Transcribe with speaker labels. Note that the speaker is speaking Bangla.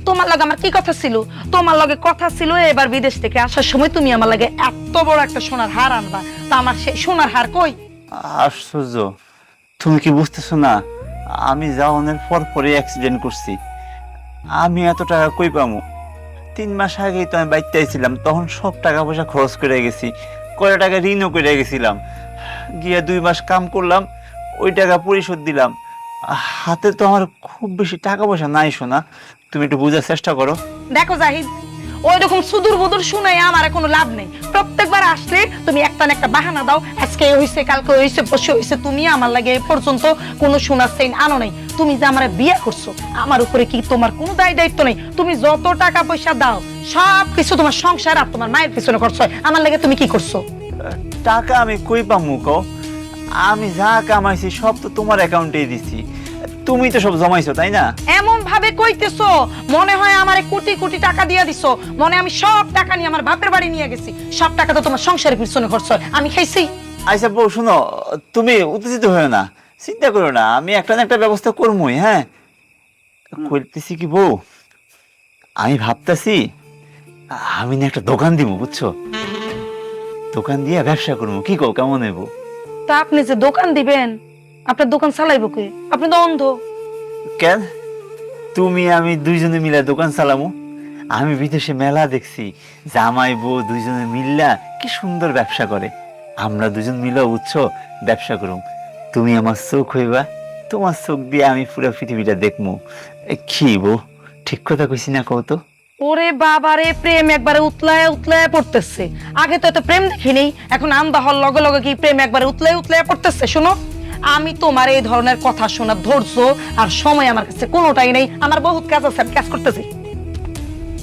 Speaker 1: তোমার লগে আমার কি কথা ছিল? তোমার লগে কথা ছিল এবার বিদেশ থেকে আসার সময় তুমি আমার লগে এত বড় একটা সোনার হার আনবা, তা আমার সেই সোনার হার কই?
Speaker 2: আশ্চর্য, তুমি কি বুঝতেছো না? আমি যাওয়ানোর পর পরে অ্যাক্সিডেন্ট করছি। আমি এত টাকা কই পামু? 3 মাস আগেই তো আমি বাইতে আইছিলাম, তখন সব টাকা পয়সা খরচ করে গেছি, কয় টাকা ঋণও করে গেছিলাম। গিয়া 2 মাস কাম করলাম, ওই টাকা পরিশোধ দিলাম। হাতে তো আমার খুব বেশি টাকা পয়সা নাই শোনা, তুমি একটু বোঝার চেষ্টা করো।
Speaker 1: দেখো জাহিদ, ওই রকম সুদূর বুদুর শুনাই আমার কোনো লাভ নেই। প্রত্যেকবার আসলে তুমি একটা না একটা বাহানা দাও, আজকে হইছে কালকে হইছে পরশু হইছে, তুমি আমার লাগে এ পর্যন্ত কোনো সোনার চেইন আনো নাই। তুমি যে আমার বিয়ে করছো, আমার উপরে কি তোমার কোনো দায় দায়িত্ব নেই? তুমি যত টাকা পয়সা দাও সব কিছু তোমার সংসার আর তোমার মায়ের পিছনে খরচ হয়, আমার লাগে তুমি কি করছো?
Speaker 2: টাকা আমি কই পামু কও? আমি যা কামাইছি সব তো তোমার অ্যাকাউন্টেই দিছি, তুমি তো সব জমাইছো তাই না?
Speaker 1: এমন ভাবে কইতেছো মনে হয় আমারে কোটি কোটি টাকা দিয়া দিছো, মনে আমি সব টাকা নিয়ে আমার বাপের বাড়ি নিয়ে গেছি। সব টাকা তো তোমার সংসারের পিছনে খরচ হয়, আমি খাইছি।
Speaker 2: আচ্ছা বউ শোনো, তুমি উত্তেজিত হয়েও না, চিন্তা করো না, আমি একটা না একটা ব্যবস্থা করবই। হ্যাঁ, করতেছি কি বউ, আমি ভাবতেছি আমি না একটা দোকান দিব, বুঝছো? দোকান দিয়ে ব্যবসা করবো, কি কও, কেমন হইব?
Speaker 1: তা আপনি যে দোকান দিবেন, আপনার দোকান চালাইবো কে? আপনি তো অন্ধ।
Speaker 2: কেন, তুমি আমি দুইজনে মিলে দোকান চালামু। আমি বিদেশে মেলা দেখছি, জামাই বউ দুইজনে মিল্লা কি সুন্দর ব্যবসা করে। আমরা দুজন মিলে, বুঝছো, ব্যবসা করুম। তুমি আমার চোখ হইবা, তোমার চোখ দিয়ে আমি পুরো পৃথিবীটা দেখমু। কি বউ, ঠিক কথা কইছি না কও তো?
Speaker 1: ওরে বাবারে, প্রেম একবারে উতলায় উতলায় পড়তেছে। আগে তো এত প্রেম দেখিনি, এখন আন্দা হল লগে লগে কি প্রেম একবারে উতলায় উতলায় পড়তেছে। শোনো, আমি তোমার এই ধরনের কথা শোনার ধৈর্য আর সময় আমার কাছে কোনোটাই নেই। আমার বহুত কাজ আছে, আমি কাজ করতেছি।